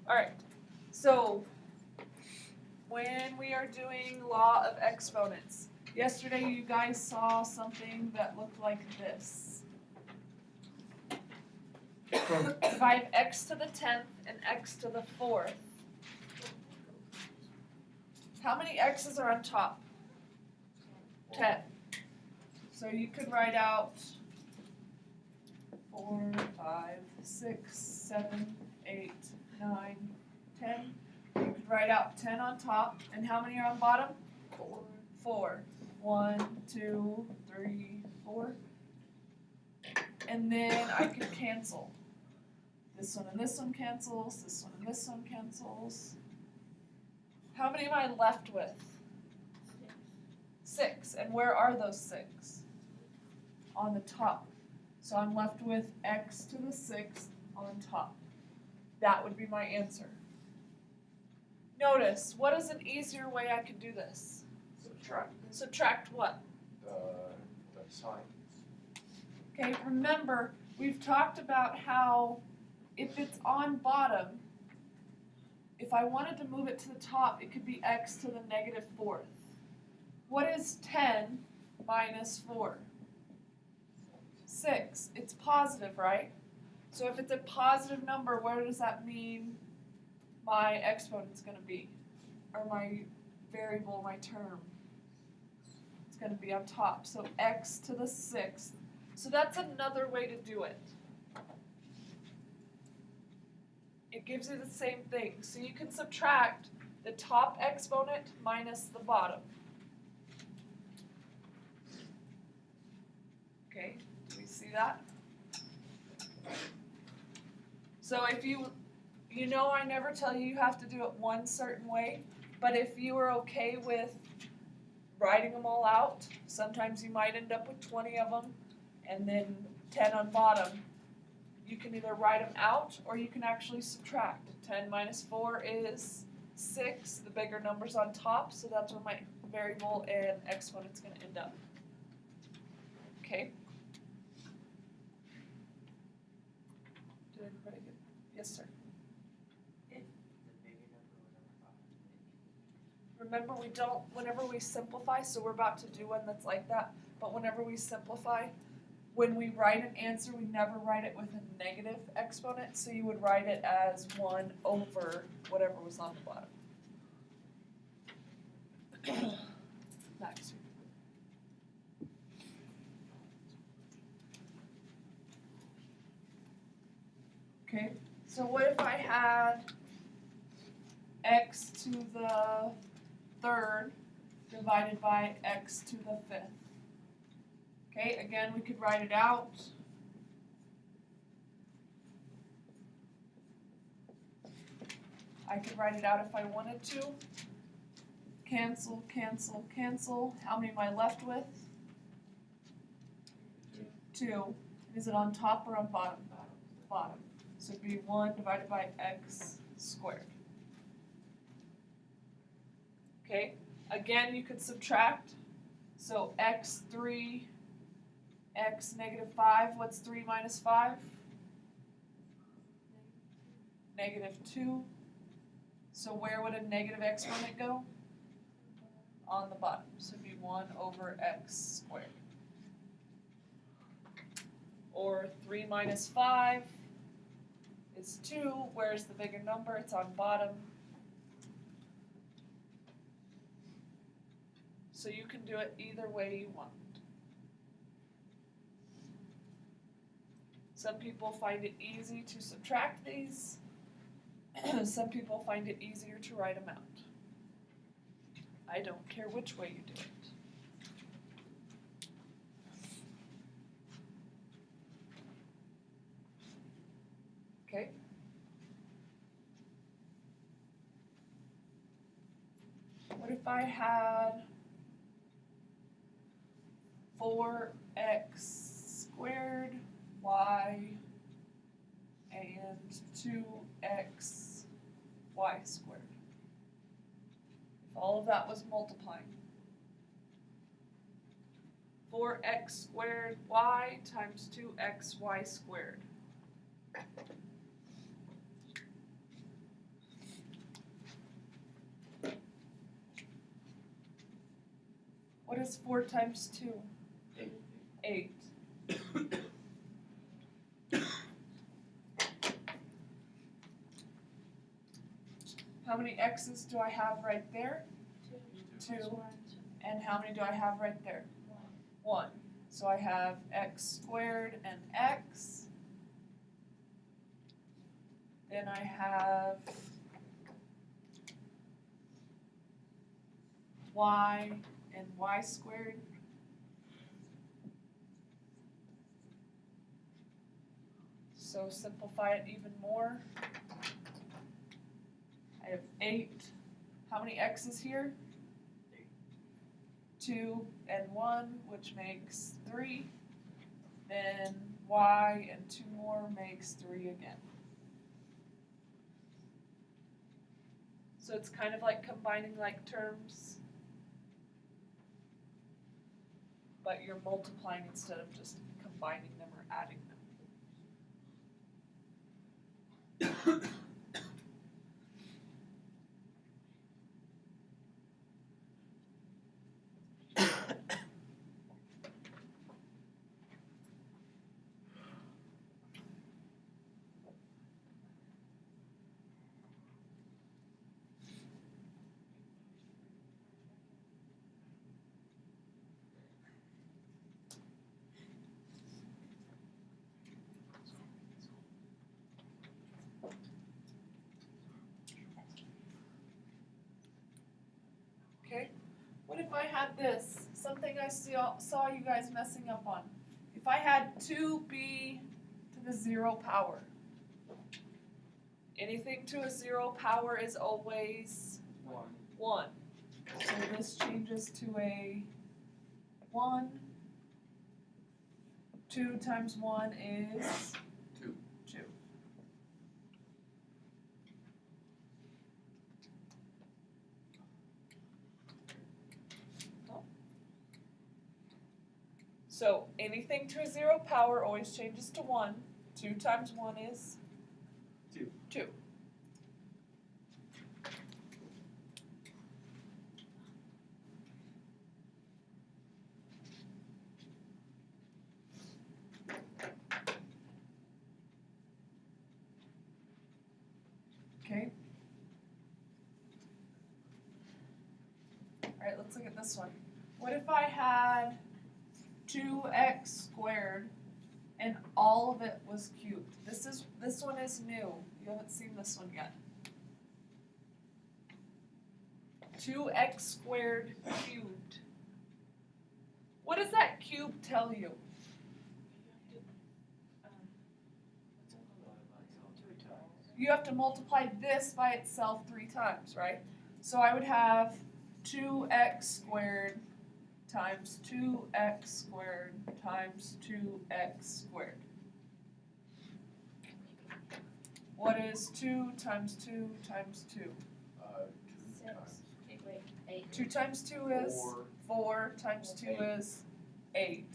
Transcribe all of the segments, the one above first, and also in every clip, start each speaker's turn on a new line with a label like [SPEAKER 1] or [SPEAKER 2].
[SPEAKER 1] Alright, so when we are doing law of exponents, yesterday you guys saw something that looked like this. If I have x to the 10th and x to the 4th, how many x's are on top? 10. So you could write out 4, 5, 6, 7, 8, 9, 10. You could write out 10 on top, and how many are on bottom? 4. 1, 2, 3, 4. And then I could cancel. This one and this one cancels, this one and this one cancels. How many am I left with? 6. And where are those 6? On the top. So I'm left with x to the 6th on top. That would be my answer. Notice, what is an easier way I could do this?
[SPEAKER 2] Subtract
[SPEAKER 1] Subtract what?
[SPEAKER 2] the signs.
[SPEAKER 1] Okay, remember, we've talked about how if it's on bottom, if I wanted to move it to the top, it could be x to the negative 4th. What is 10 minus 4? 6. It's positive, right? So if it's a positive number, where does that mean my exponent's going to be? Or my variable, my term? It's going to be on top. So x to the 6th. So that's another way to do it. It gives you the same thing. So you can subtract the top exponent minus the bottom. Okay, do we see that? So if you know I never tell you have to do it one certain way, but if you are okay with writing them all out, sometimes you might end up with 20 of them and then 10 on bottom. You can either write them out or you can actually subtract. 10 minus 4 is 6. The bigger number's on top, so that's where my variable and exponent's going to end up. Okay? Did everybody get? Yes, sir.
[SPEAKER 3] If the bigger number was on the bottom,
[SPEAKER 1] Remember, we don't, whenever we simplify, so we're about to do one that's like that, but whenever we simplify, when we write an answer, we never write it with a negative exponent, so you would write it as 1 over whatever was on the bottom. Max. Okay, so what if I had x to the 3rd divided by x to the 5th? Okay, again, we could write it out. I could write it out if I wanted to. Cancel, cancel, cancel. How many am I left with? 2. Is it on top or on bottom? Bottom. So it'd be 1 divided by x squared. Okay, again, you could subtract. So x3, x negative 5. What's 3 minus 5? Negative 2. So where would a negative exponent go? On the bottom. So it'd be 1 over x squared. Or 3 minus 5 is 2. Where's the bigger number? It's on bottom. So you can do it either way you want. Some people find it easy to subtract these. Some people find it easier to write them out. I don't care which way you do it. Okay? What if I had 4x squared y and 2x y squared? If all of that was multiplying. 4x squared y times 2xy squared. is 4 times 2? 8. How many x's do I have right there? 2. And how many do I have right there? 1. So I have x squared and x. Then I have y and y squared. So simplify it even more. I have 8. How many x's here? 2 and 1, which makes 3. Then y and 2 more makes 3 again. So it's kind of like combining like terms, but you're multiplying instead of just combining them or adding them. Okay, what if I had this? Something I saw you guys messing up on. If I had 2b to the 0 power. Anything to a 0 power is always 1. So this changes to a 1. 2 times 1 is
[SPEAKER 2] 2.
[SPEAKER 1] 2. So anything to a 0 power always changes to 1. 2 times 1 is
[SPEAKER 2] 2.
[SPEAKER 1] 2. Okay. Alright, let's look at this one. What if I had 2x squared and all of it was cubed? This one is new. You haven't seen this one yet. 2x squared cubed. What does that cube tell you? You have to multiply this by itself 3 times, right? So I would have 2x squared times 2x squared times 2x squared. What is 2 times 2 times 2?
[SPEAKER 2] 2 times
[SPEAKER 1] 2 times 2 is 4 times 2 is 8.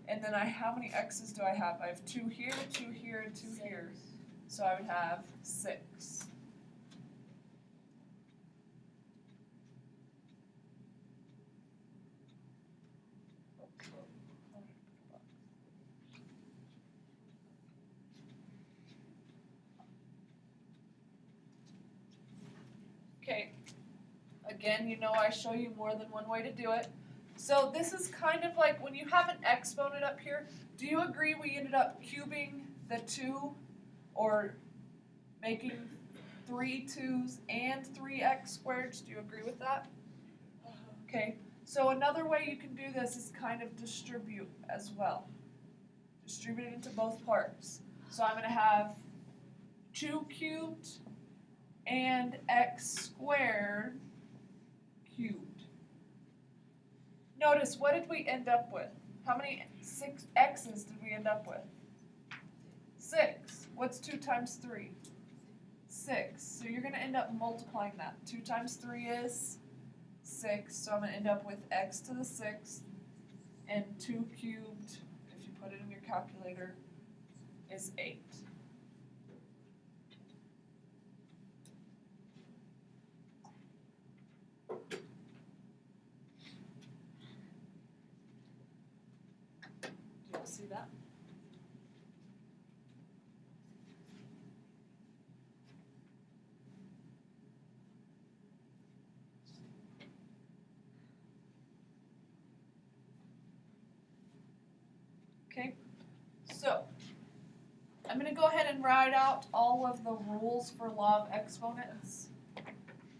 [SPEAKER 1] And then how many x's do I have? I have 2 here, 2 here, and 2 here. So I would have 6. Okay, again, you know I show you more than one way to do it. So this is kind of like when you have an exponent up here, do you agree we ended up cubing the 2 or making 3 2's and 3x squareds? Do you agree with that? Okay, so another way you can do this is kind of distribute as well. Distribute it into both parts. So I'm going to have 2 cubed and x squared cubed. Notice, what did we end up with? How many 6 x's did we end up with? 6. What's 2 times 3? 6. So you're going to end up multiplying that. 2 times 3 is 6. So I'm going to end up with x to the 6th. And 2 cubed, if you put it in your calculator, is 8. see that. Okay, so I'm gonna go ahead and write out all of the rules for law of exponents.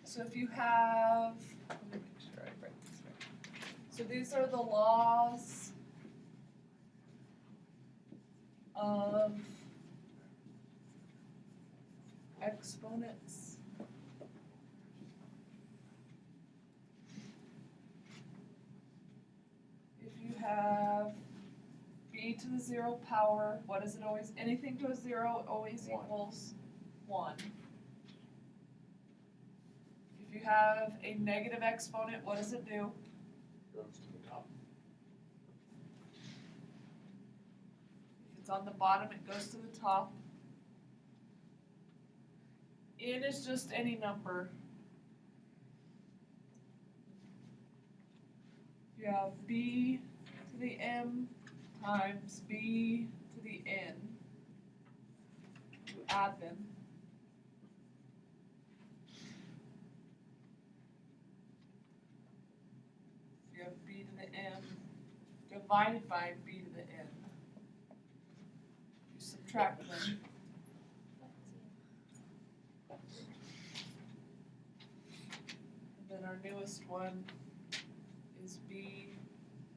[SPEAKER 1] So if you have, let me make sure I write this right. So these are the laws of exponents. If you have b to the 0 power, what is it always? Anything goes 0 always
[SPEAKER 2] One.
[SPEAKER 1] equals 1. If you have a negative exponent, what does it do?
[SPEAKER 2] Goes to the top.
[SPEAKER 1] If it's on the bottom, it goes to the top. N is just any number. You have b to the m times b to the n. You add them. You have b to the m divided by b to the n. You subtract them. And then our newest one is b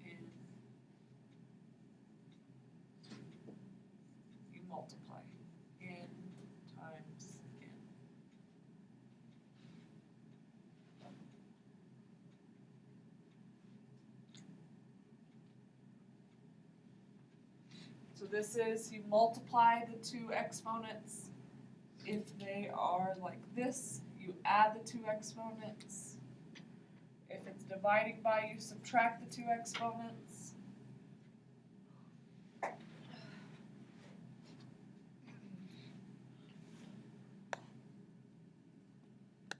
[SPEAKER 1] n. You multiply n times n. So this is, you multiply the two exponents. If they are like this, you add the two exponents. If it's dividing by, you subtract the two exponents.